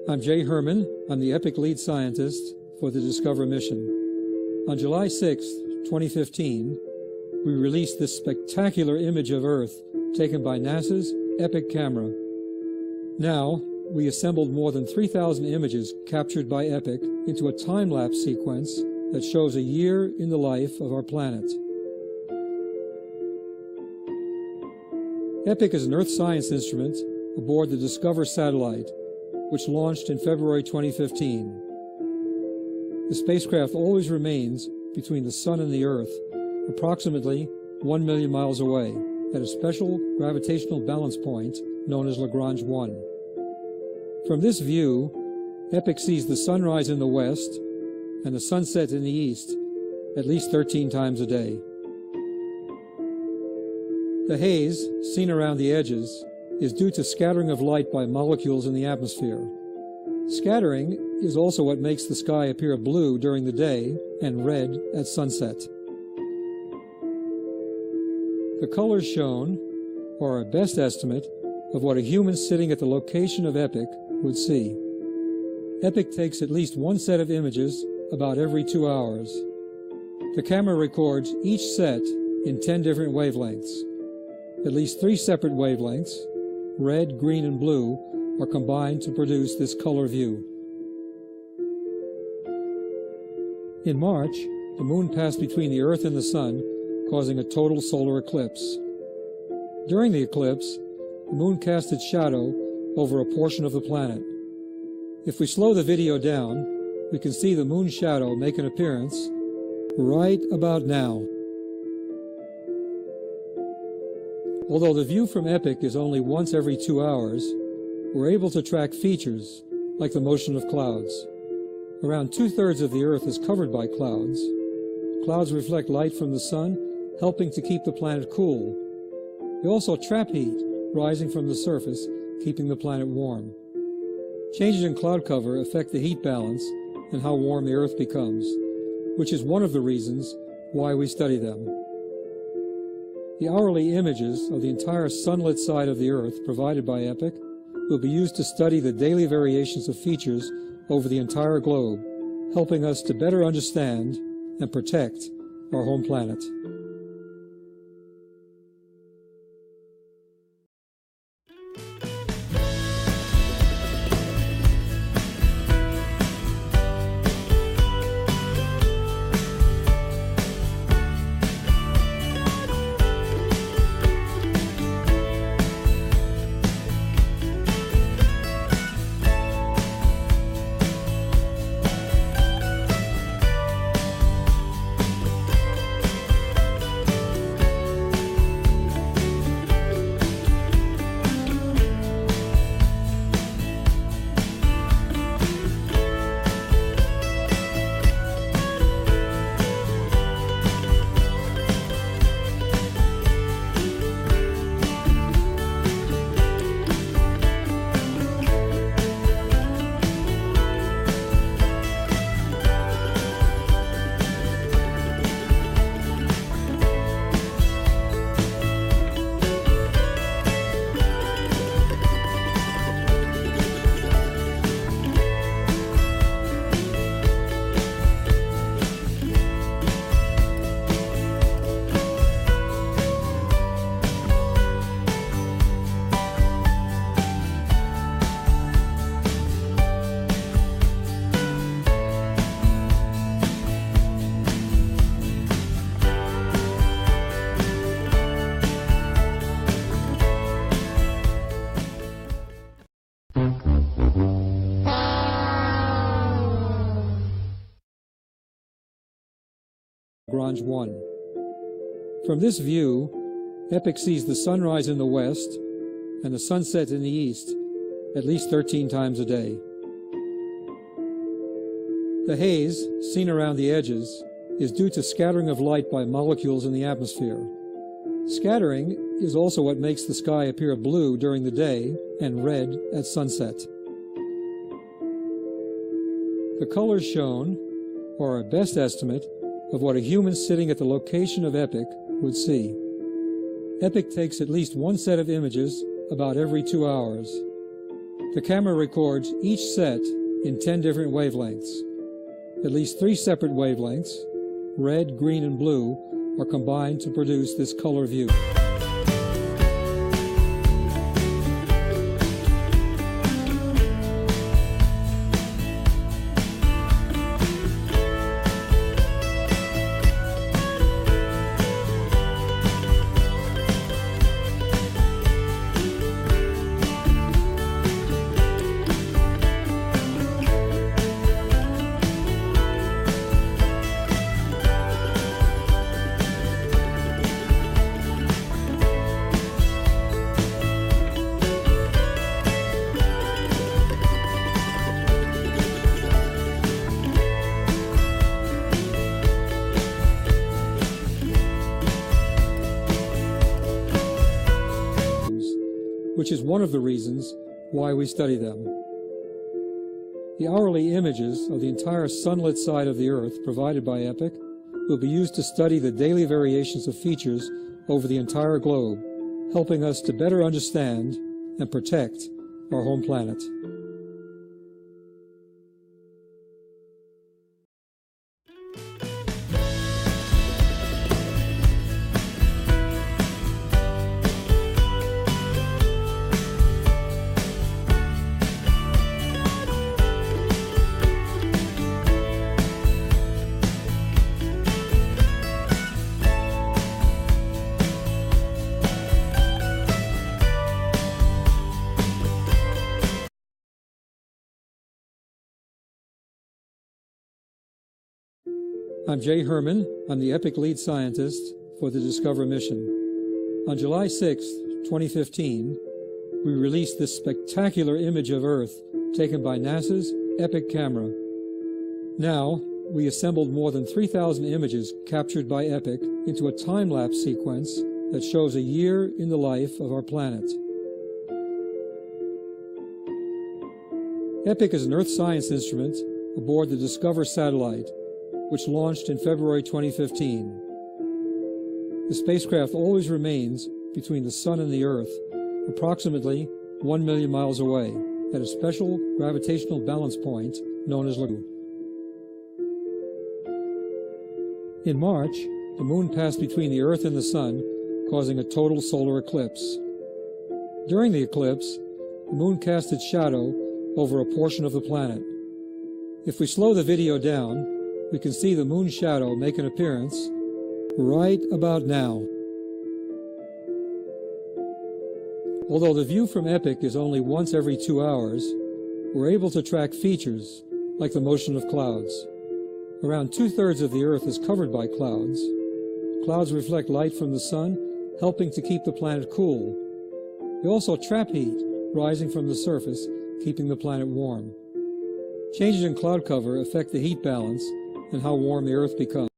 I'm Jay Herman. I'm the EPIC lead scientist for the Discover mission. On July 6, 2015, we released this spectacular image of Earth taken by NASA's EPIC camera. Now, we assembled more than 3,000 images captured by EPIC into a time-lapse sequence that shows a year in the life of our planet. EPIC is an Earth science instrument aboard the Discover satellite, which launched in February 2015. The spacecraft always remains between the Sun and the Earth, approximately 1 million miles away, at a special gravitational balance point known as Lagrange 1. From this view, EPIC sees the sunrise in the west and the sunset in the east at least 13 times a day. The haze, seen around the edges, is due to scattering of light by molecules in the atmosphere. Scattering is also what makes the sky appear blue during the day and red at sunset. The colors shown are our best estimate of what a human sitting at the location of EPIC would see. EPIC takes at least one set of images about every 2 hours. The camera records each set in 10 different wavelengths. At least 3 separate wavelengths, red, green, and blue, are combined to produce this color view. In March, the moon passed between the Earth and the Sun, causing a total solar eclipse. During the eclipse, the moon cast its shadow over a portion of the planet. If we slow the video down, we can see the moon shadow make an appearance right about now. Although the view from EPIC is only once every 2 hours, we're able to track features like the motion of clouds. Around 2/3 of the Earth is covered by clouds. Clouds reflect light from the sun, helping to keep the planet cool. They also trap heat rising from the surface, keeping the planet warm. Changes in cloud cover affect the heat balance and how warm the Earth becomes, which is one of the reasons why we study them. The hourly images of the entire sunlit side of the Earth provided by EPIC will be used to study the daily variations of features over the entire globe, helping us to better understand and protect our home planet. Lagrange 1. From this view, EPIC sees the sunrise in the west and the sunset in the east at least 13 times a day. The haze, seen around the edges, is due to scattering of light by molecules in the atmosphere. Scattering is also what makes the sky appear blue during the day and red at sunset. The colors shown are our best estimate of what a human sitting at the location of EPIC would see. EPIC takes at least one set of images about every 2 hours. The camera records each set in 10 different wavelengths. At least 3 separate wavelengths, red, green, and blue, are combined to produce this color view. Which is one of the reasons why we study them. The hourly images of the entire sunlit side of the Earth provided by EPIC will be used to study the daily variations of features over the entire globe, helping us to better understand and protect our home planet. I'm Jay Herman. I'm the EPIC lead scientist for the Discover mission. On July 6, 2015, we released this spectacular image of Earth taken by NASA's EPIC camera. Now, we assembled more than 3,000 images captured by EPIC into a time-lapse sequence that shows a year in the life of our planet. EPIC is an Earth science instrument aboard the Discover satellite, which launched in February 2015. The spacecraft always remains between the Sun and the Earth, approximately 1 million miles away, at a special gravitational balance point known as Lagoo. In March, the Moon passed between the Earth and the Sun, causing a total solar eclipse. During the eclipse, the Moon cast its shadow over a portion of the planet. If we slow the video down, we can see the Moon's shadow make an appearance right about now. Although the view from EPIC is only once every 2 hours, we're able to track features like the motion of clouds. Around 2/3 of the Earth is covered by clouds. Clouds reflect light from the Sun, helping to keep the planet cool. They also trap heat rising from the surface, keeping the planet warm. Changes in cloud cover affect the heat balance and how warm the Earth becomes.